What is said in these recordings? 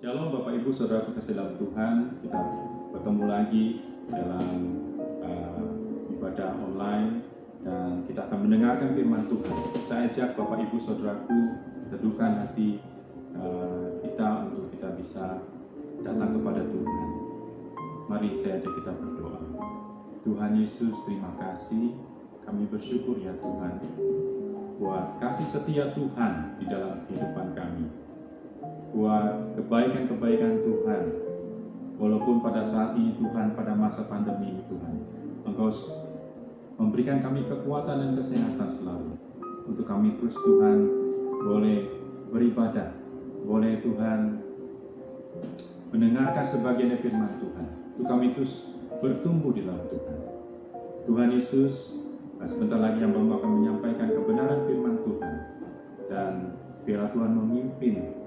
Shalom Bapak Ibu Saudara kasih dalam Tuhan, kita bertemu lagi dalam ibadah online dan kita akan mendengarkan firman Tuhan. Saya ajak Bapak Ibu Saudaraku teduhkan hati kita untuk kita bisa datang kepada Tuhan. Mari saya ajak kita berdoa. Tuhan Yesus, terima kasih, kami bersyukur ya Tuhan buat kasih setia Tuhan di dalam kehidupan kami, buat kebaikan-kebaikan Tuhan. Walaupun pada saat ini Tuhan, pada masa pandemi ini Tuhan, Engkau memberikan kami kekuatan dan kesehatan selalu untuk kami terus Tuhan boleh beribadah, boleh Tuhan mendengarkan sebagian firman Tuhan, untuk kami terus bertumbuh di dalam Tuhan. Tuhan Yesus, sebentar lagi hamba akan menyampaikan kebenaran firman Tuhan, dan biarlah Tuhan memimpin,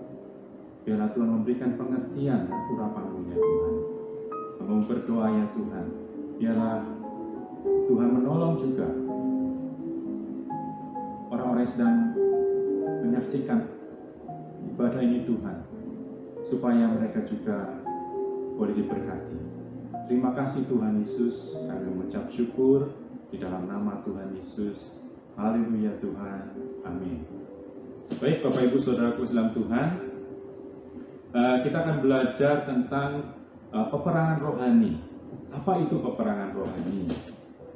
biarlah Tuhan memberikan pengertian urapan-Mu ya Tuhan. Kami berdoa ya Tuhan, biarlah Tuhan menolong juga orang-orang yang sedang menyaksikan ibadah ini Tuhan, supaya mereka juga boleh diberkati. Terima kasih Tuhan Yesus, kami mengucap syukur di dalam nama Tuhan Yesus. Haleluya Tuhan, amin. Baik Bapak Ibu Saudaraku dalam Tuhan, kita akan belajar tentang peperangan rohani. Apa itu peperangan rohani?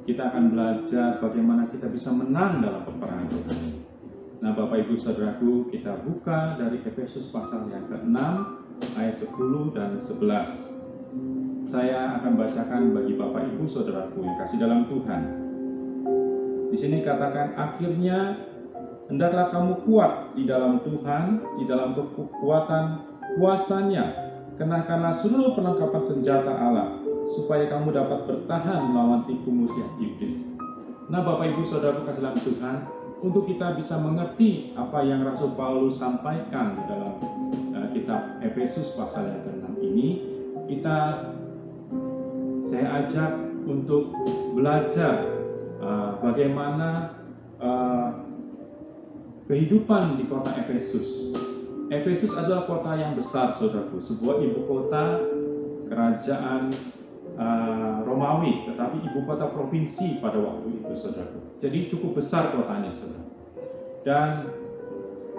Kita akan belajar bagaimana kita bisa menang dalam peperangan rohani. Nah Bapak Ibu Saudaraku, kita buka dari Efesus pasal yang ke-6 ayat 10 dan 11. Saya akan bacakan bagi Bapak Ibu Saudaraku yang kasih dalam Tuhan. Di sini katakan, akhirnya hendaklah kamu kuat di dalam Tuhan, di dalam kekuatan kuasa-Nya. Kenakanlah seluruh perlengkapan senjata Allah, supaya kamu dapat bertahan melawan tipu muslihat iblis. Nah Bapak Ibu Saudara kasih dalam Tuhan, untuk kita bisa mengerti apa yang Rasul Paulus sampaikan di dalam kitab Efesus pasal yang ke-6 ini, saya ajak untuk belajar bagaimana kehidupan di kota Efesus. Efesus adalah kota yang besar, saudaraku, sebuah ibu kota kerajaan Romawi, tetapi ibu kota provinsi pada waktu itu, saudaraku. Jadi cukup besar kotanya, saudara. Dan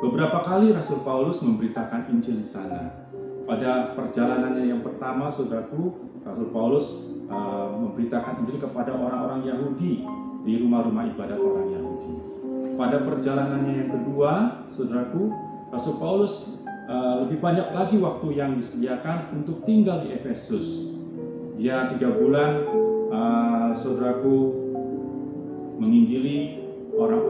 beberapa kali Rasul Paulus memberitakan Injil di sana. Pada perjalanannya yang pertama, saudaraku, Rasul Paulus memberitakan Injil kepada orang-orang Yahudi di rumah-rumah ibadat orang Yahudi. Pada perjalanannya yang kedua, saudaraku, Rasul Paulus lebih banyak lagi waktu yang disediakan untuk tinggal di Efesus. Dia 3 bulan, saudaraku, menginjili orang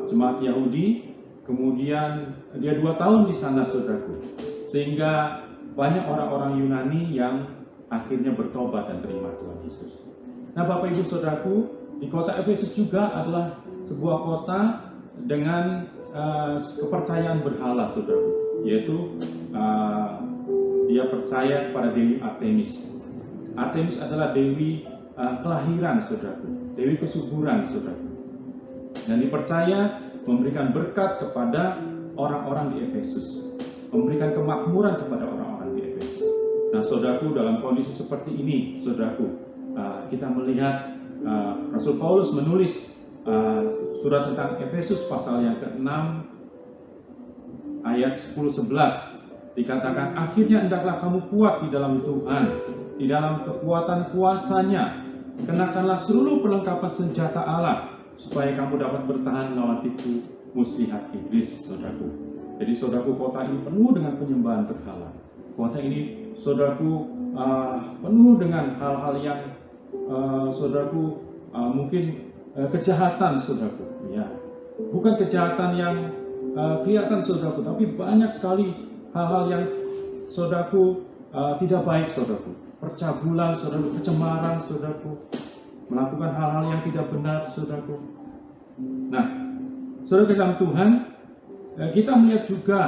jemaat Yahudi. Kemudian dia 2 tahun di sana, saudaraku, sehingga banyak orang-orang Yunani yang akhirnya bertobat dan terima Tuhan Yesus. Nah, Bapak Ibu Saudaraku, di kota Efesus juga adalah sebuah kota dengan kepercayaan berhala, saudaraku, yaitu dia percaya kepada Dewi Artemis. Artemis adalah dewi kelahiran, saudaraku, dewi kesuburan, saudaraku, dan dipercaya memberikan berkat kepada orang-orang di Efesus, memberikan kemakmuran kepada orang-orang di Efesus. Nah, saudaraku, dalam kondisi seperti ini, saudaraku, kita melihat Rasul Paulus menulis surat tentang Efesus pasal yang ke-6 ayat 10-11. Dikatakan, akhirnya hendaklah kamu kuat di dalam Tuhan, di dalam kekuatan kuasa-Nya. Kenakanlah seluruh perlengkapan senjata Allah, supaya kamu dapat bertahan melawan tipu muslihat iblis, saudaraku. Jadi saudaraku, kota ini penuh dengan penyembahan berhala. Kota ini, saudaraku, penuh dengan hal-hal yang saudaraku, mungkin kejahatan, saudaraku, ya, bukan kejahatan yang kelihatan, saudaraku, tapi banyak sekali hal-hal yang, saudaraku, tidak baik, saudaraku. Percabulan, saudaraku, kecemaran, saudaraku, melakukan hal-hal yang tidak benar, saudaraku. Nah, saudara dalam Tuhan, kita melihat juga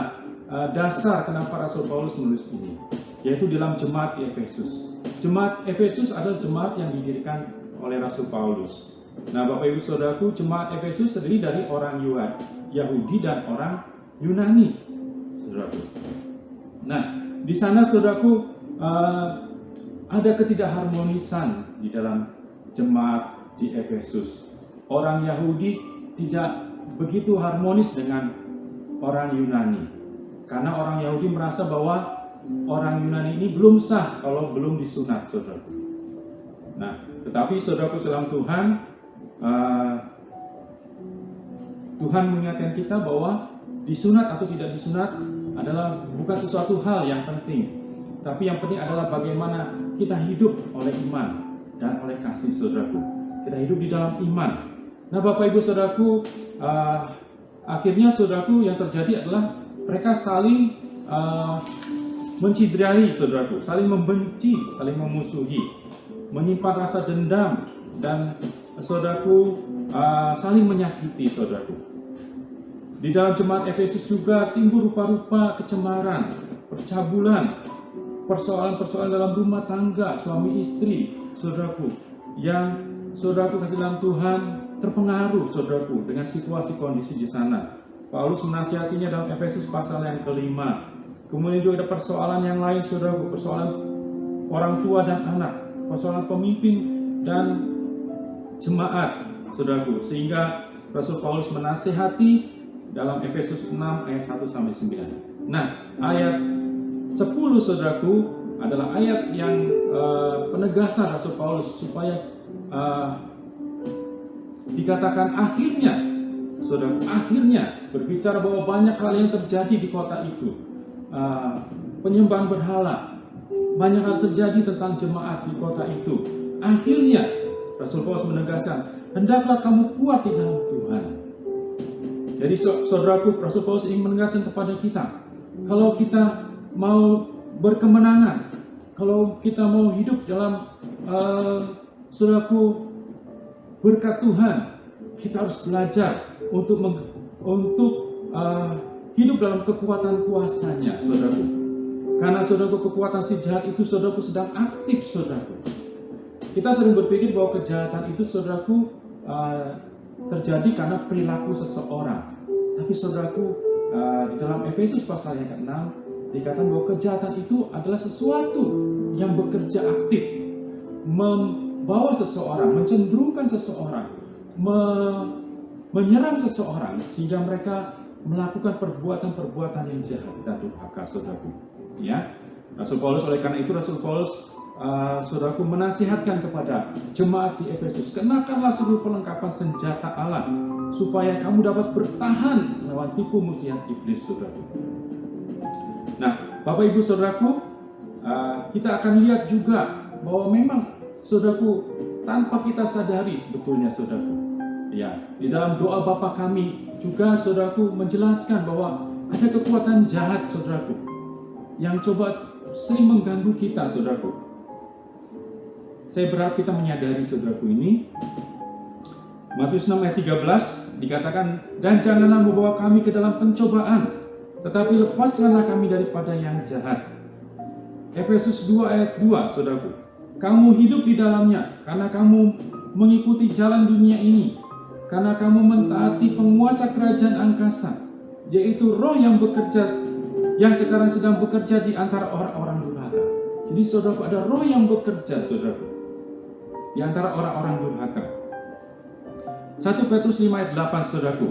dasar kenapa Rasul Paulus menulis ini, yaitu dalam jemaat di Efesus. Jemaat Efesus adalah jemaat yang didirikan oleh Rasul Paulus. Nah, Bapak Ibu Saudaraku, jemaat Efesus terdiri dari orang Yahudi dan orang Yunani, saudaraku. Nah, di sana saudaraku ada ketidakharmonisan di dalam jemaat di Efesus. Orang Yahudi tidak begitu harmonis dengan orang Yunani, karena orang Yahudi merasa bahwa orang Yunani ini belum sah kalau belum disunat, saudaraku. Nah, tetapi saudaraku dalam Tuhan, Tuhan mengingatkan kita bahwa disunat atau tidak disunat adalah bukan sesuatu hal yang penting, tapi yang penting adalah bagaimana kita hidup oleh iman dan oleh kasih, saudaraku. Kita hidup di dalam iman. Nah, Bapak Ibu Saudaraku, akhirnya saudaraku yang terjadi adalah mereka saling menciderai, saudaraku, saling membenci, saling memusuhi, menyimpan rasa dendam, dan saudaraku saling menyakiti, saudaraku. Di dalam jemaat Efesus juga timbul rupa-rupa kecemaran, percabulan, persoalan-persoalan dalam rumah tangga, suami istri, saudaraku, yang saudaraku kasih dalam Tuhan terpengaruh, saudaraku, dengan situasi kondisi di sana. Paulus menasihatinya dalam Efesus pasal yang ke-5. Kemudian juga ada persoalan yang lain, saudaraku, persoalan orang tua dan anak, persoalan pemimpin dan jemaat, saudaraku, sehingga Rasul Paulus menasihati dalam Efesus 6 ayat 1-9. Nah, ayat 10, saudaraku, adalah ayat yang penegasan Rasul Paulus supaya dikatakan akhirnya, saudara, akhirnya berbicara bahwa banyak hal yang terjadi di kota itu, penyembahan berhala, banyak hal terjadi tentang jemaat di kota itu. Akhirnya Rasul Paulus menegaskan, hendaklah kamu kuat di dalam Tuhan. Jadi saudaraku, Rasul Paulus ingin menegaskan kepada kita, kalau kita mau berkemenangan, kalau kita mau hidup dalam saudaraku berkat Tuhan, kita harus belajar untuk hidup dalam kekuatan kuasanya, saudaraku. Karena saudaraku, kekuatan si jahat itu, saudaraku, sedang aktif, saudaraku. Kita sering berpikir bahwa kejahatan itu, saudaraku, terjadi karena perilaku seseorang. Tapi saudaraku, di dalam Efesus pasal yang ke-6 dikatakan bahwa kejahatan itu adalah sesuatu yang bekerja aktif, membawa seseorang, mencenderungkan seseorang, menyerang seseorang sehingga mereka melakukan perbuatan-perbuatan yang jahat dan durhaka, saudaraku. Ya, Rasul Paulus, oleh karena itu Rasul Paulus, saudaraku, menasihatkan kepada jemaat di Efesus, kenakanlah seluruh perlengkapan senjata Allah supaya kamu dapat bertahan melawan tipu muslihat iblis, saudaraku. Nah, Bapak Ibu Saudaraku, kita akan lihat juga bahwa memang, saudaraku, tanpa kita sadari sebetulnya, saudaraku, ya, di dalam doa Bapa kami juga, saudaraku, menjelaskan bahwa ada kekuatan jahat, saudaraku, yang coba sering mengganggu kita, saudaraku. Saya berharap kita menyadari, saudaraku, ini. Matius 6 ayat 13 dikatakan, dan janganlah membawa kami ke dalam pencobaan, tetapi lepaskanlah kami daripada yang jahat. Efesus 2 ayat 2, saudaraku, kamu hidup di dalamnya karena kamu mengikuti jalan dunia ini, karena kamu mentaati penguasa kerajaan angkasa, yaitu roh yang bekerja, yang sekarang sedang bekerja di antara orang-orang durhaka. Jadi saudaraku, ada roh yang bekerja, saudaraku, di antara orang-orang durhaka. 1 Petrus 5 ayat 8, saudaraku,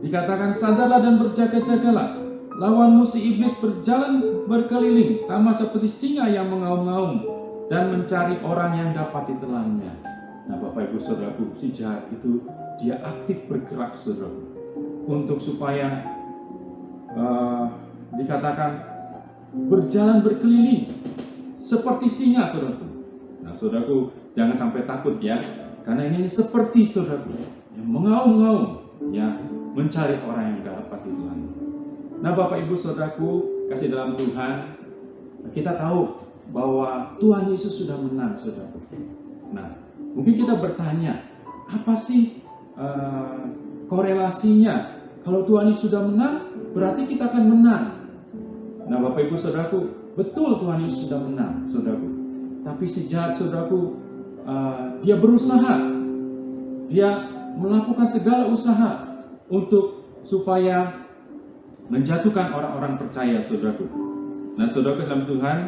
dikatakan, sadarlah dan berjaga-jagalah, lawanmu si iblis berjalan berkeliling sama seperti singa yang mengaum-ngaum dan mencari orang yang dapat ditelannya. Nah, Bapak Ibu Saudaraku, si jahat itu dia aktif bergerak, saudaraku, untuk supaya dikatakan berjalan berkeliling seperti singa, saudaraku. Nah, saudaraku, jangan sampai takut ya, karena ini seperti, saudaraku, yang mengaum-ngaum, ya, mencari orang yang dapat ditelannya. Nah, Bapak Ibu Saudaraku, kasih dalam Tuhan, kita tahu bahwa Tuhan Yesus sudah menang, saudaraku. Nah, mungkin kita bertanya, apa sih korelasinya? Kalau Tuhan Yesus sudah menang, berarti kita akan menang. Nah, Bapak Ibu Saudaraku, betul Tuhan Yesus sudah menang, saudaraku. Tapi si jahat, saudaraku, dia berusaha, dia melakukan segala usaha untuk supaya menjatuhkan orang-orang percaya, saudaraku. Nah, saudaraku dalam Tuhan,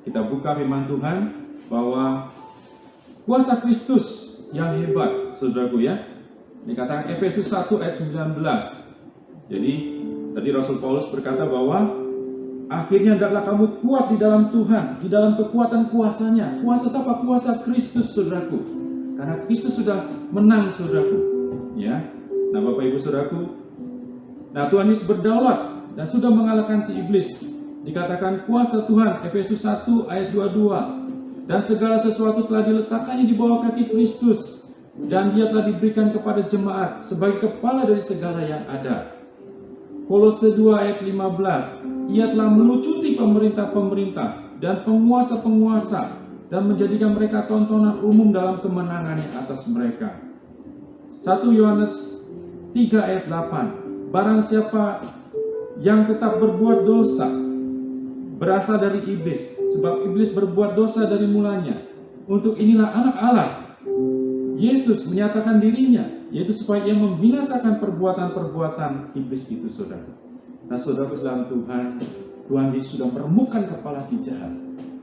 kita buka firman Tuhan bahwa kuasa Kristus yang hebat, saudaraku ya. Dikatakan Efesus 1 ayat 19. Jadi, tadi Rasul Paulus berkata bahwa akhirnya hendaklah kamu kuat di dalam Tuhan, di dalam kekuatan kuasanya. Kuasa siapa? Kuasa Kristus, saudaraku. Karena Kristus sudah menang, saudaraku. Ya. Nah, Bapak Ibu saudaraku, nah Tuhan Yesus berdaulat dan sudah mengalahkan si iblis. Dikatakan kuasa Tuhan, Efesus 1 ayat 22. Dan segala sesuatu telah diletakkannya di bawah kaki Kristus, dan dia telah diberikan kepada jemaat sebagai kepala dari segala yang ada. Kolose 2 ayat 15. Ia telah melucuti pemerintah-pemerintah dan penguasa-penguasa dan menjadikan mereka tontonan umum dalam kemenangannya atas mereka. 1 Yohanes 3 ayat 8. Barang siapa yang tetap berbuat dosa berasal dari iblis, sebab iblis berbuat dosa dari mulanya. Untuk inilah anak Allah, Yesus, menyatakan dirinya, yaitu supaya ia membinasakan perbuatan-perbuatan iblis itu, saudara. Nah, saudara dalam Tuhan, Tuhan Yesus sudah meremukkan kepala si jahat,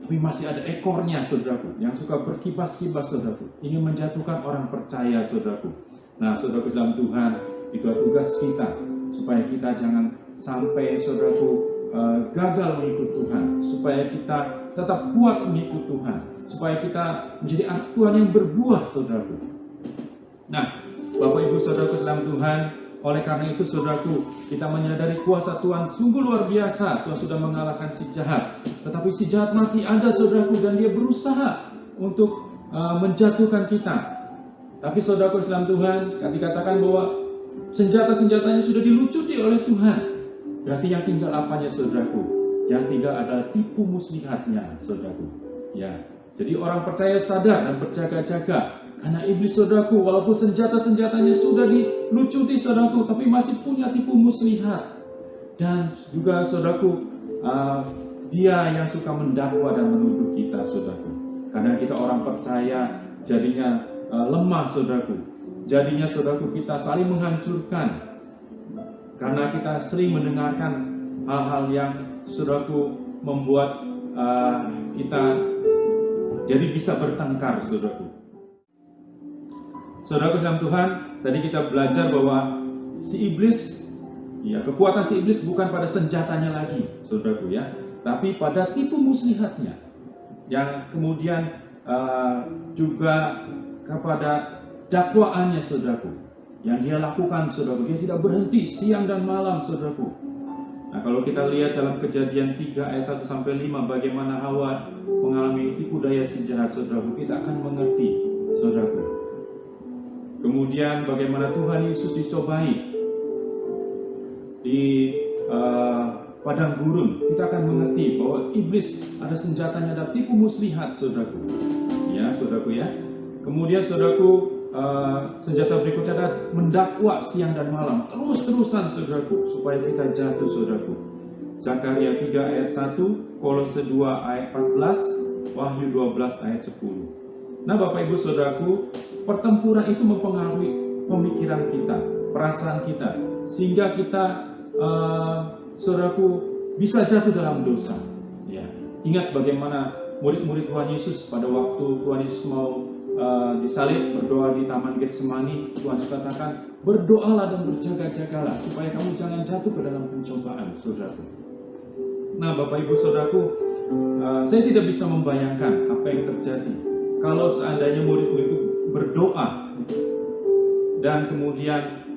tapi masih ada ekornya, saudaraku, yang suka berkibas-kibas, saudaraku, ingin menjatuhkan orang percaya, saudaraku. Nah, saudara dalam Tuhan, itulah tugas kita, supaya kita jangan sampai, saudaraku, gagal mengikut Tuhan, supaya kita tetap kuat mengikut Tuhan, supaya kita menjadi anak Tuhan yang berbuah, saudaraku. Nah, Bapak Ibu saudaraku dalam Tuhan, oleh karena itu, saudaraku, kita menyadari kuasa Tuhan sungguh luar biasa. Tuhan sudah mengalahkan si jahat, tetapi si jahat masih ada, saudaraku, dan dia berusaha untuk menjatuhkan kita. Tapi saudaraku dalam Tuhan, dikatakan bahwa senjata-senjatanya sudah dilucuti oleh Tuhan. Berarti yang tinggal apanya, saudaraku? Yang tinggal adalah tipu muslihatnya, saudaraku. Ya, jadi orang percaya sadar dan berjaga-jaga. Karena iblis, saudaraku, walaupun senjata-senjatanya sudah dilucuti, saudaraku, tapi masih punya tipu muslihat. Dan juga, saudaraku, dia yang suka mendakwa dan menuduh kita, saudaraku. Karena kita orang percaya, jadinya lemah, saudaraku. Jadinya, saudaraku, kita saling menghancurkan. Karena kita sering mendengarkan hal-hal yang, saudaraku, membuat kita jadi bisa bertengkar, saudaraku. Saudaraku dalam Tuhan, tadi kita belajar bahwa si iblis, ya, kekuatan si iblis bukan pada senjatanya lagi, saudaraku ya, tapi pada tipu muslihatnya, yang kemudian juga kepada dakwaannya, saudaraku, yang dia lakukan, saudaraku. Dia tidak berhenti siang dan malam, saudaraku. Nah, kalau kita lihat dalam Kejadian 3 ayat 1-5 bagaimana Hawa mengalami tipu daya si jahat, saudaraku, kita akan mengerti, saudaraku. Kemudian bagaimana Tuhan Yesus dicobai di padang gurun, kita akan mengerti bahwa iblis ada senjatanya, ada tipu muslihat, saudaraku. Ya, saudaraku ya. Kemudian, saudaraku, senjata berikutnya adalah mendakwa siang dan malam, terus-terusan, saudaraku, supaya kita jatuh, saudaraku. Zakaria 3 ayat 1, Kolose 2 ayat 14, Wahyu 12 ayat 10. Nah, Bapak Ibu saudaraku, pertempuran itu mempengaruhi pemikiran kita, perasaan kita, sehingga kita, saudaraku, bisa jatuh dalam dosa. Ya, ingat bagaimana murid-murid Tuhan Yesus pada waktu Tuhan Yesus mau disalib, berdoa di Taman Getsemani. Tuhan katakan, berdoalah dan berjaga-jagalah supaya kamu jangan jatuh ke dalam pencobaan, saudaraku. Nah, Bapak Ibu saudaraku, saya tidak bisa membayangkan apa yang terjadi kalau seandainya murid-murid itu berdoa dan kemudian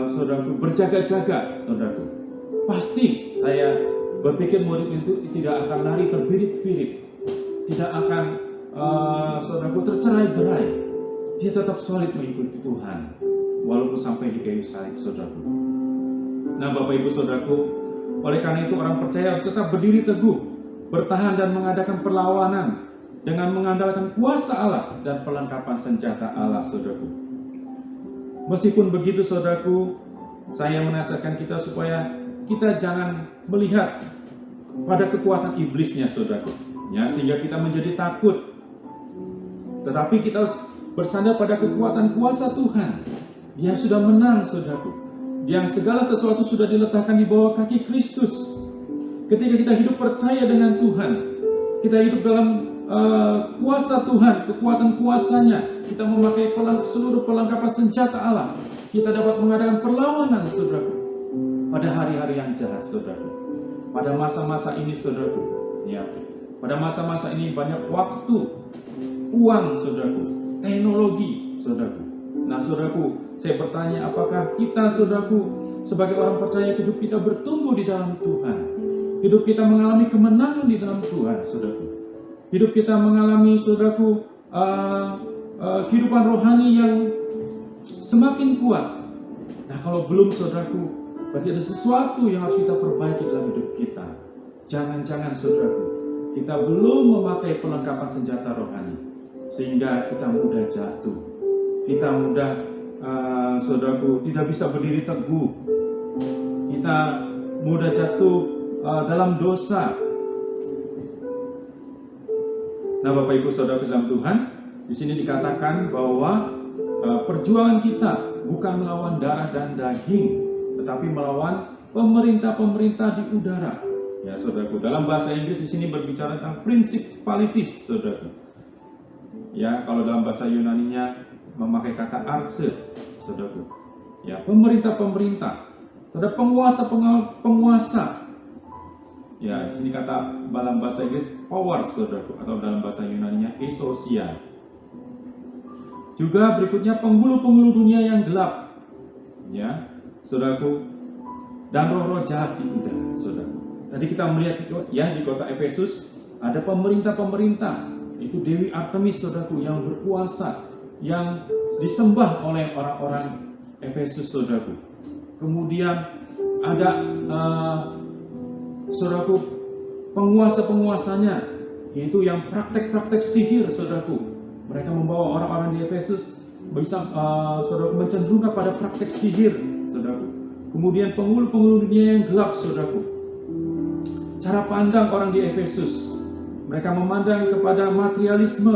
saudaraku berjaga-jaga, saudaraku. Pasti saya berpikir murid itu tidak akan lari terbirit-birit, tidak akan saudaraku tercerai-berai. Dia tetap solid mengikuti Tuhan walaupun sampai di kayu salib, saudaraku. Nah, Bapak Ibu saudaraku, oleh karena itu orang percaya harus tetap berdiri teguh, bertahan dan mengadakan perlawanan dengan mengandalkan kuasa Allah dan perlengkapan senjata Allah, saudaraku. Meskipun begitu, saudaraku, saya menasihatkan kita supaya kita jangan melihat pada kekuatan iblisnya, saudaraku, ya, sehingga kita menjadi takut. Tetapi kita harus bersandar pada kekuatan kuasa Tuhan. Dia sudah menang, saudaraku. yang segala sesuatu sudah diletakkan di bawah kaki Kristus. Ketika kita hidup percaya dengan Tuhan, kita hidup dalam kuasa Tuhan, kekuatan kuasanya, kita memakai seluruh perlengkapan senjata Allah, kita dapat mengadakan perlawanan, saudaraku, pada hari-hari yang jahat, saudaraku. Pada masa-masa ini, saudaraku, ya, pada masa-masa ini banyak waktu, uang, saudaraku, teknologi, saudaraku. Nah, saudaraku, saya bertanya, apakah kita, saudaraku, sebagai orang percaya, hidup kita bertumbuh di dalam Tuhan? Hidup kita mengalami kemenangan di dalam Tuhan, saudaraku. Hidup kita mengalami, saudaraku, kehidupan rohani yang semakin kuat. Nah, kalau belum, saudaraku, berarti ada sesuatu yang harus kita perbaiki dalam hidup kita. Jangan-jangan, saudaraku, kita belum memakai perlengkapan senjata rohani, sehingga kita mudah jatuh. Kita mudah, saudaraku, tidak bisa berdiri teguh. Kita mudah jatuh dalam dosa. Nah, Bapak Ibu Saudara dalam Tuhan, di sini dikatakan bahwa perjuangan kita bukan melawan darah dan daging, tetapi melawan pemerintah-pemerintah di udara. Ya, saudaraku, dalam bahasa Inggris di sini berbicara tentang principalities, saudaraku. Ya, kalau dalam bahasa Yunaninya memakai kata arche, saudaraku. Ya, pemerintah-pemerintah, ada penguasa. Ya, di sini kata dalam bahasa Inggris power, saudaraku, atau dalam bahasa Yunaninya exousia. Juga berikutnya penghulu-penghulu dunia yang gelap, ya, saudaraku, dan roh-roh jahat di udara, saudaraku. Tadi kita melihat ya di kota Efesus ada pemerintah-pemerintah, itu Dewi Artemis, saudaraku, yang berkuasa, yang disembah oleh orang-orang Efesus, saudaraku. Kemudian ada saudaraku, penguasa-penguasanya, yaitu yang praktek-praktek sihir, saudaraku. Mereka membawa orang-orang di Efesus bisa, saudaraku, mencenderungkan pada praktek sihir, saudaraku. Kemudian penghulu-penghulu dunia yang gelap, saudaraku. Cara pandang orang di Efesus, mereka memandang kepada materialisme,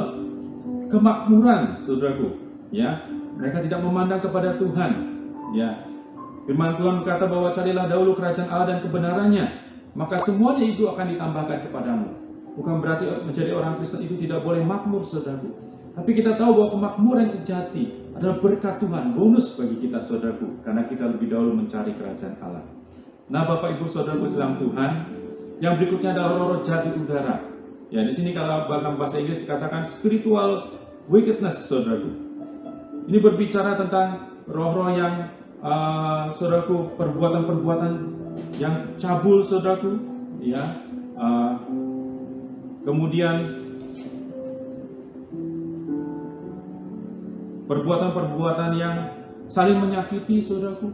kemakmuran, saudaraku. Ya, mereka tidak memandang kepada Tuhan. Ya, firman Tuhan berkata bahwa carilah dahulu kerajaan Allah dan kebenarannya, maka semuanya itu akan ditambahkan kepadamu. Bukan berarti menjadi orang Kristen itu tidak boleh makmur, saudaraku. Tapi kita tahu bahwa kemakmuran sejati adalah berkat Tuhan, bonus bagi kita, saudaraku, karena kita lebih dahulu mencari kerajaan Allah. Nah, Bapak Ibu Saudaraku dalam Tuhan, yang berikutnya adalah roh-roh jahat di udara. Ya, di sini kalau dalam bahasa Inggris dikatakan spiritual wickedness, saudaraku. Ini berbicara tentang roh-roh yang, saudaraku, perbuatan-perbuatan yang cabul, saudaraku, ya. Kemudian perbuatan-perbuatan yang saling menyakiti, saudaraku,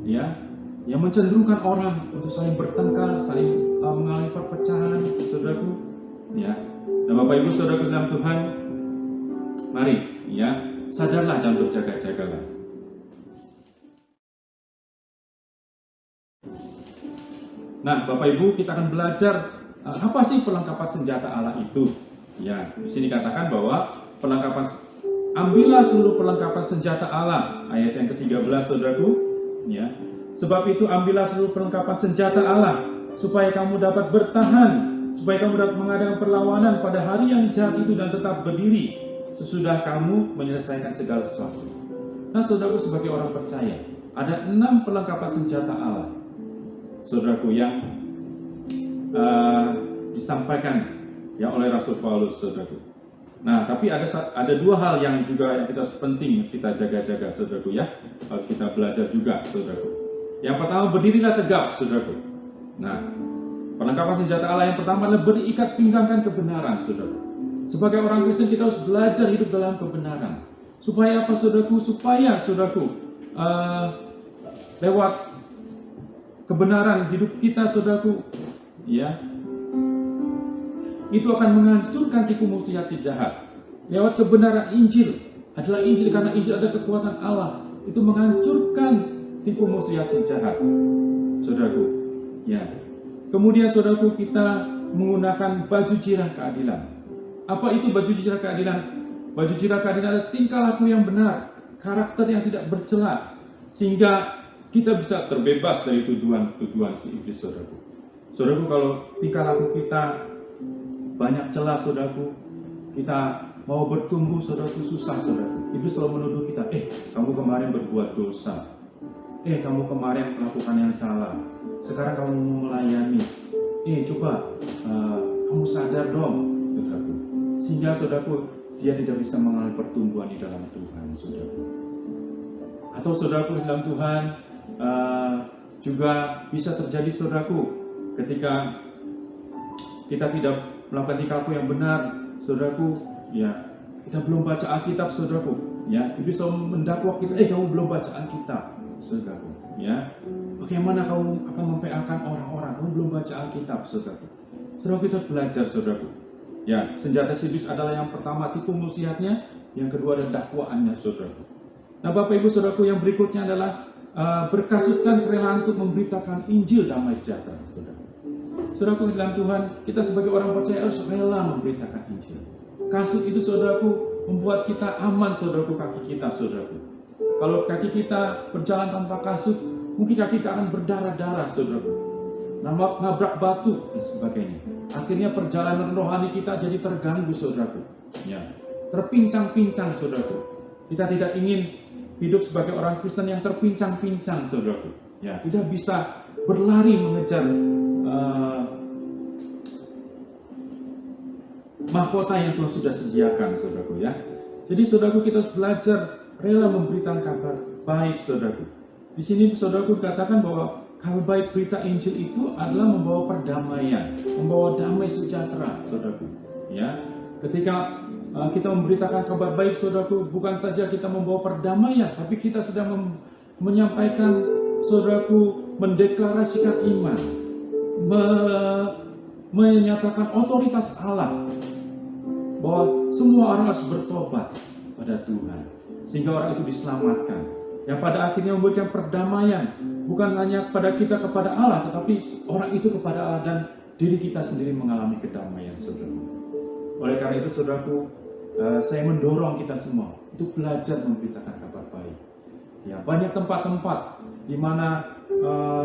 ya, yang mencenderungkan orang untuk saling bertengkar, saling mengalami perpecahan, saudaraku, ya. Nah, Bapak Ibu Saudaraku dalam Tuhan, mari, ya, sadarlah dan berjaga-jagalah. Nah, Bapak Ibu, kita akan belajar apa sih perlengkapan senjata Allah itu. Ya, di sini katakan bahwa ambillah seluruh perlengkapan senjata Allah, ayat yang ke-13, saudaraku, ya. Sebab itu ambillah seluruh perlengkapan senjata Allah, supaya kamu dapat bertahan, supaya kamu dapat mengadakan perlawanan pada hari yang jahat itu dan tetap berdiri sesudah kamu menyelesaikan segala sesuatu. Nah, saudaraku, sebagai orang percaya, ada 6 perlengkapan senjata Allah, saudaraku, yang disampaikan ya oleh Rasul Paulus, saudaraku. Nah, tapi ada 2 hal yang juga yang kita penting kita jaga-jaga, saudaraku, ya. Harus kita belajar juga, saudaraku. Yang pertama, berdirilah tegap, saudaraku. Nah, perlengkapan senjata Allah yang pertama adalah berikat pinggangkan kebenaran, saudaraku. Sebagai orang Kristen kita harus belajar hidup dalam kebenaran. Supaya apa, saudaraku? Supaya, saudaraku, lewat kebenaran hidup kita, saudaraku, ya, itu akan menghancurkan tipu muslihat si jahat. Lewat kebenaran Injil, adalah Injil, karena Injil ada kekuatan Allah, itu menghancurkan tipu muslihat si jahat, saudaraku, ya. Kemudian, saudaraku, kita menggunakan baju jirah keadilan. Apa itu baju jirah keadilan? Baju jirah keadilan adalah tingkah laku yang benar, karakter yang tidak bercela, sehingga kita bisa terbebas dari tuduhan si iblis, saudaraku. Saudaraku, kalau tingkah laku kita banyak celah, saudaraku, kita mau bertumbuh, saudaraku, susah, saudaraku. Iblis selalu menuduh kita, kamu kemarin berbuat dosa, kamu kemarin melakukan yang salah, sekarang kamu mau melayani, coba kamu sadar dong, saudaraku. Sehingga, saudaraku, dia tidak bisa mengalami pertumbuhan di dalam Tuhan, saudaraku. Atau, saudaraku, dalam Tuhan juga bisa terjadi, saudaraku, ketika kita tidak melakukan tingkah laku yang benar, saudaraku, ya, kita belum baca Alkitab, saudaraku, ya, iblis selalu mendakwa kita, kamu belum baca Alkitab, saudaraku, ya, bagaimana kamu akan mempeakan orang-orang, kamu belum baca Alkitab, saudaraku. Saudaraku, kita belajar, saudaraku, ya, senjata iblis adalah yang pertama tipu muslihatnya, yang kedua adalah dakwaannya, saudaraku. Nah, Bapak Ibu Saudaraku, yang berikutnya adalah berkasutkan kerelaan untuk memberitakan Injil damai sejahtera, saudaraku. Saudaraku dalam Tuhan, kita sebagai orang percaya harus rela memberitakan Injil. Kasut itu, saudaraku, membuat kita aman, saudaraku, kaki kita, saudaraku. Kalau kaki kita berjalan tanpa kasut, mungkin kaki kita akan berdarah-darah, saudaraku, nabrak batu dan sebagainya. Akhirnya perjalanan rohani kita jadi terganggu, saudaraku, ya, terpincang-pincang, saudaraku. Kita tidak ingin hidup sebagai orang Kristen yang terpincang-pincang, saudaraku, ya, tidak bisa berlari mengejar mahkota yang Tuhan sudah sediakan, saudaraku, ya. Jadi, saudaraku, kita harus belajar rela memberitakan kabar baik, saudaraku. Di sini, saudaraku, dikatakan bahwa kabar baik berita Injil itu adalah membawa perdamaian, membawa damai sejahtera, saudaraku, ya. Ketika kita memberitakan kabar baik, saudaraku, bukan saja kita membawa perdamaian, tapi kita sedang menyampaikan, saudaraku, mendeklarasikan iman, menyatakan otoritas Allah, bahwa semua orang harus bertobat pada Tuhan, sehingga orang itu diselamatkan, yang pada akhirnya memberikan perdamaian, bukan hanya pada kita kepada Allah, tetapi orang itu kepada Allah, dan diri kita sendiri mengalami kedamaian, saudaraku. Oleh karena itu, saudaraku, saya mendorong kita semua untuk belajar memberitakan kabar baik. Ya, banyak tempat-tempat di mana,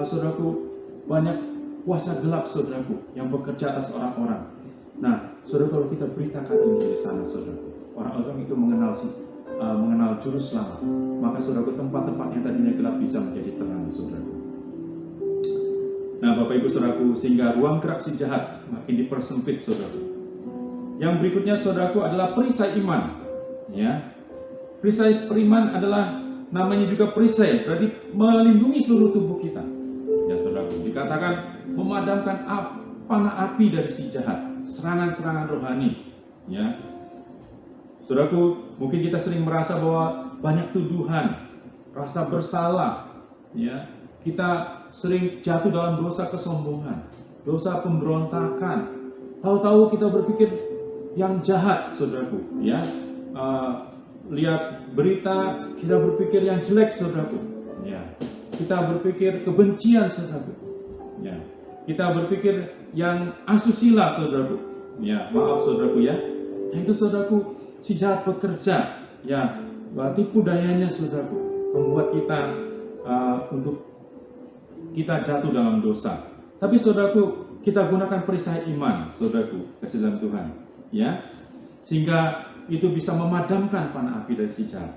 saudaraku, banyak kuasa gelap, saudaraku, yang bekerja atas orang-orang. Nah, saudara, kalau kita beritakan Injil di sana, saudaraku, orang-orang itu mengenal juru selamat, maka, saudaraku, tempat-tempat yang tadinya gelap bisa menjadi terang, saudaraku. Nah, Bapak Ibu Saudaraku, sehingga ruang gerak si jahat makin dipersempit, saudaraku. Yang berikutnya, saudaraku, adalah perisai iman. Ya, perisai iman adalah namanya juga perisai, berarti melindungi seluruh tubuh kita. Ya, saudaraku, dikatakan memadamkan panah api dari si jahat, serangan-serangan rohani. Ya, saudaraku, mungkin kita sering merasa bahwa banyak tuduhan, rasa bersalah. Ya, kita sering jatuh dalam dosa kesombongan, dosa pemberontakan. Tahu-tahu kita berpikir yang jahat, saudaraku, ya, lihat berita kita berpikir yang jelek, saudaraku, ya, kita berpikir kebencian, saudaraku, ya, kita berpikir yang asusila, saudaraku, ya, maaf, saudaraku, ya, itu, saudaraku, si jahat bekerja, ya, tipu dayanya, saudaraku, membuat kita untuk kita jatuh dalam dosa. Tapi, saudaraku, kita gunakan perisai iman, saudaraku, kasih dalam Tuhan, ya, sehingga itu bisa memadamkan panah api dari si jahat.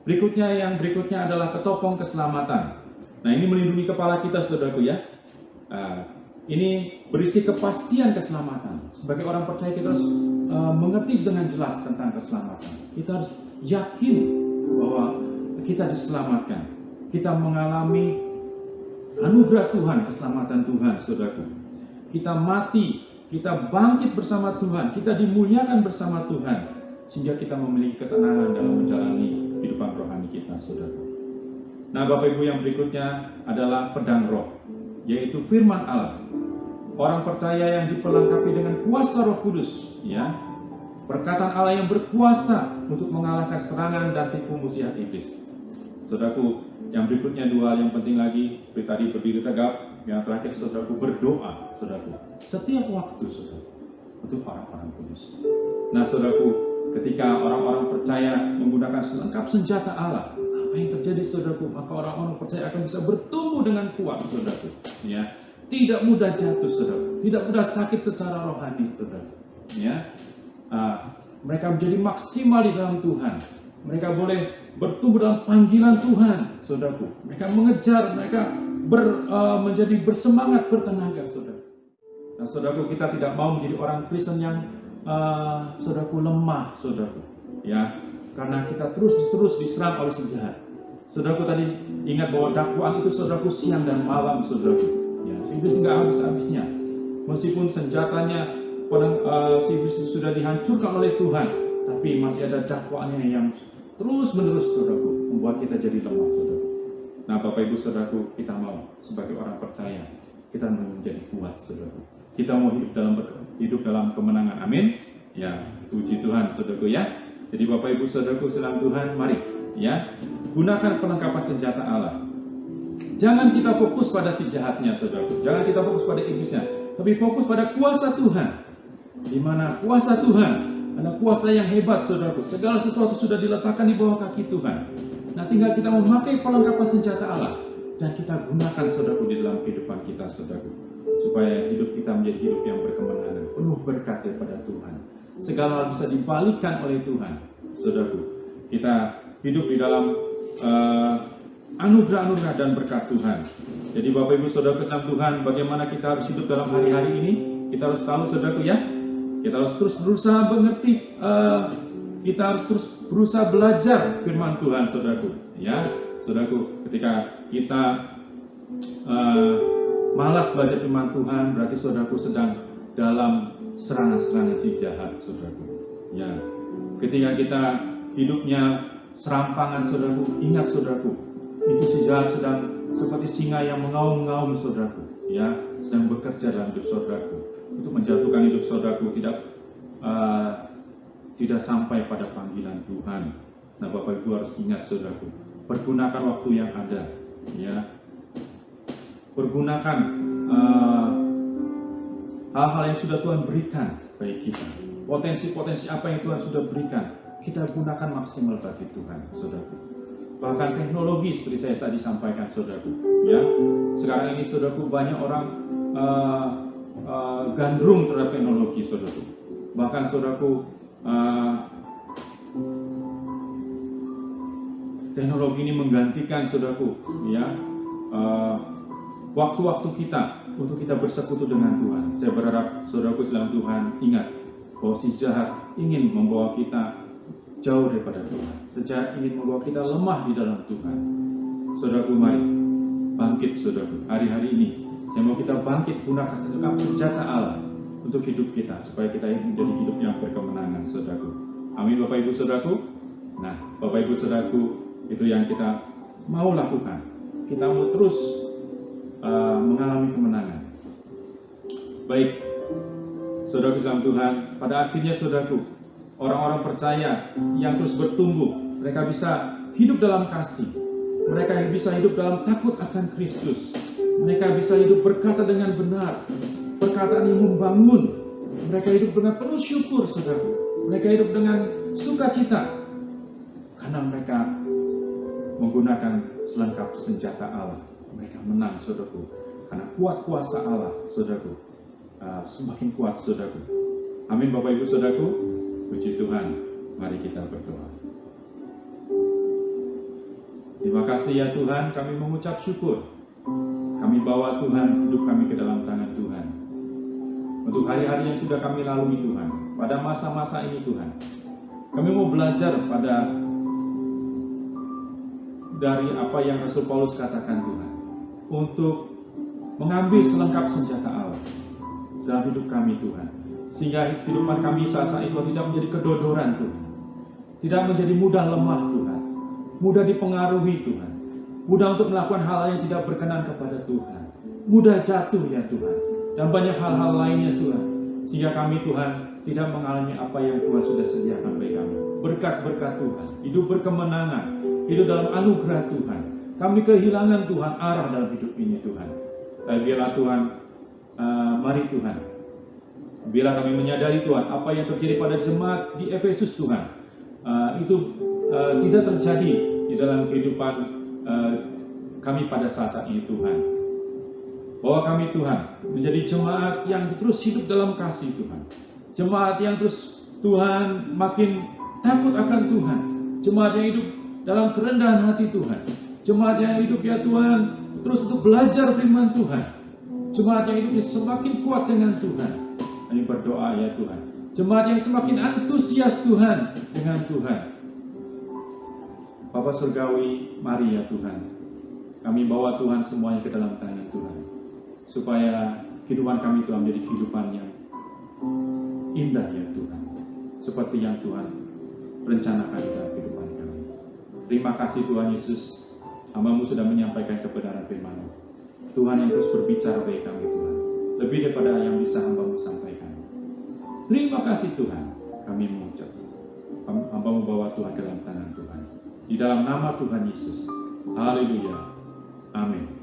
Yang berikutnya adalah ketopong keselamatan. Nah, ini melindungi kepala kita, saudaraku, ya. Ini berisi kepastian keselamatan. Sebagai orang percaya, kita harus mengerti dengan jelas tentang keselamatan. Kita harus yakin bahwa kita diselamatkan. Kita mengalami anugerah Tuhan, keselamatan Tuhan, saudaraku. Kita mati, kita bangkit bersama Tuhan, kita dimuliakan bersama Tuhan, sehingga kita memiliki ketenangan dalam menjalani kehidupan rohani kita, saudaraku. Nah, Bapak Ibu, yang berikutnya adalah pedang roh, yaitu firman Allah. Orang percaya yang diperlengkapi dengan kuasa Roh Kudus, ya, perkataan Allah yang berkuasa untuk mengalahkan serangan dan tipu muslihat iblis. Saudaraku, yang berikutnya dua yang penting lagi, seperti tadi, berdiri tegak. Yang terakhir, saudaraku, berdoa, saudaraku, setiap waktu, saudaraku, untuk orang-orang kudus. Nah, saudaraku, ketika orang-orang percaya menggunakan selengkap senjata Allah, apa yang terjadi saudaraku? Maka orang-orang percaya akan bisa bertumbuh dengan kuat saudaraku. Ya, tidak mudah jatuh saudaraku, tidak mudah sakit secara rohani saudaraku. Ya, mereka menjadi maksimal di dalam Tuhan. Mereka boleh bertumbuh dalam panggilan Tuhan saudaraku. Mereka mengejar, mereka menjadi bersemangat, bertenaga saudara. Nah saudaraku, kita tidak mau menjadi orang Kristen yang saudaraku lemah saudaraku. Ya, karena kita terus diserang oleh si jahat. Saudaraku, tadi ingat bahwa dakwaan itu saudaraku siang dan malam saudaraku. Ya, si iblis nggak habis-habisnya. Meskipun senjatanya si iblis sudah dihancurkan oleh Tuhan, tapi masih ada dakwaannya yang terus-menerus saudaraku membuat kita jadi lemah saudaraku. Nah Bapak Ibu saudaraku, kita mau sebagai orang percaya, kita mau menjadi kuat saudaraku. Kita mau hidup dalam kemenangan. Amin. Ya, puji Tuhan saudaraku ya. Jadi Bapak Ibu saudaraku dalam Tuhan, mari ya, gunakan perlengkapan senjata Allah. Jangan kita fokus pada si jahatnya saudaraku. Jangan kita fokus pada iblisnya, tapi fokus pada kuasa Tuhan. Di mana kuasa Tuhan ada kuasa yang hebat saudaraku. Segala sesuatu sudah diletakkan di bawah kaki Tuhan. Nah, tinggal kita memakai perlengkapan senjata Allah dan kita gunakan saudaraku di dalam kehidupan kita saudaraku, supaya hidup kita menjadi hidup yang berkemenangan, penuh berkat daripada Tuhan. Segala hal bisa dibalikkan oleh Tuhan saudaraku. Kita hidup di dalam anugerah-anugerah dan berkat Tuhan. Jadi Bapak Ibu saudaraku dalam Tuhan, bagaimana kita harus hidup dalam hari-hari ini? Kita harus tahu saudaraku ya, kita harus terus berusaha mengerti, kita harus terus berusaha belajar firman Tuhan saudaraku. Ya, saudaraku, ketika kita malas belajar firman Tuhan, berarti saudaraku sedang dalam serangan-serangan si jahat saudaraku. Ya, ketika kita hidupnya serampangan saudaraku, ingat saudaraku, itu si jahat sedang seperti singa yang mengaum-ngaum saudaraku. Ya, sedang bekerja dalam hidup saudaraku untuk menjatuhkan hidup saudaraku, tidak sampai pada panggilan Tuhan. Nah Bapak Ibu harus ingat saudaraku, pergunakan waktu yang ada, ya, pergunakan hal-hal yang sudah Tuhan berikan bagi kita, potensi-potensi apa yang Tuhan sudah berikan, kita gunakan maksimal bagi Tuhan saudaraku. Bahkan teknologi seperti saya tadi sampaikan saudaraku, ya, sekarang ini saudaraku banyak orang gandrung terhadap teknologi saudaraku. Bahkan saudaraku, teknologi ini menggantikan saudaraku, ya, waktu-waktu kita untuk kita bersekutu dengan Tuhan. Saya berharap saudaraku dalam Tuhan ingat bahwa si jahat ingin membawa kita jauh daripada Tuhan. Si jahat ingin membawa kita lemah di dalam Tuhan. Saudaraku, mari bangkit saudaraku. Hari-hari ini saya mau kita bangkit, gunakan senjata Allah untuk hidup kita, supaya kita menjadi hidup yang berkemenangan saudaraku. Amin Bapak Ibu saudaraku. Nah Bapak Ibu saudaraku, itu yang kita mau lakukan. Kita mau terus mengalami kemenangan. Baik saudaraku dalam Tuhan, pada akhirnya saudaraku, orang-orang percaya yang terus bertumbuh, mereka bisa hidup dalam kasih, mereka bisa hidup dalam takut akan Kristus, mereka bisa hidup berkata dengan benar, perkataan yang membangun, mereka hidup dengan penuh syukur saudaraku, mereka hidup dengan sukacita, karena mereka menggunakan selengkap senjata Allah. Mereka menang saudaraku, karena kuat kuasa Allah saudaraku, semakin kuat saudaraku. Amin Bapak Ibu saudaraku, puji Tuhan. Mari kita berdoa. Terima kasih ya Tuhan, kami mengucap syukur. Kami bawa Tuhan hidup kami ke dalam tangan Tuhan. Untuk hari-hari yang sudah kami lalui Tuhan, pada masa-masa ini Tuhan, kami mau belajar dari apa yang Rasul Paulus katakan Tuhan, untuk mengambil selengkap senjata Allah dalam hidup kami Tuhan, sehingga kehidupan kami saat itu tidak menjadi kedodoran Tuhan, tidak menjadi mudah lemah Tuhan, mudah dipengaruhi Tuhan, mudah untuk melakukan hal yang tidak berkenan kepada Tuhan, mudah jatuh ya Tuhan, dan banyak hal-hal lainnya Tuhan, sehingga kami Tuhan tidak mengalami apa yang Tuhan sudah sediakan bagi kami. Berkat-berkat Tuhan, hidup berkemenangan, hidup dalam anugerah Tuhan. Kami kehilangan Tuhan arah dalam hidup ini Tuhan. Tapi biarlah Tuhan, mari Tuhan, biarlah kami menyadari Tuhan apa yang terjadi pada jemaat di Efesus Tuhan, itu tidak terjadi di dalam kehidupan kami pada saat ini Tuhan. Bahwa kami Tuhan menjadi jemaat yang terus hidup dalam kasih Tuhan. Jemaat yang terus Tuhan makin takut akan Tuhan. Jemaat yang hidup dalam kerendahan hati Tuhan. Jemaat yang hidup ya Tuhan terus untuk belajar firman Tuhan. Jemaat yang hidupnya semakin kuat dengan Tuhan. Kami berdoa ya Tuhan. Jemaat yang semakin antusias Tuhan dengan Tuhan. Bapa Surgawi, mari ya Tuhan. Kami bawa Tuhan semuanya ke dalam tangan Tuhan. Supaya kehidupan kami Tuhan menjadi kehidupan yang indah ya Tuhan. Seperti yang Tuhan rencanakan dalam kehidupan kami. Terima kasih Tuhan Yesus. Hamba-Mu sudah menyampaikan kebenaran firman-Mu. Tuhan yang terus berbicara bagi kami Tuhan. Lebih daripada yang bisa hamba-Mu sampaikan. Terima kasih Tuhan. Kami mengucap. Hamba-Mu bawa Tuhan ke dalam tangan Tuhan. Di dalam nama Tuhan Yesus. Haleluya. Amin.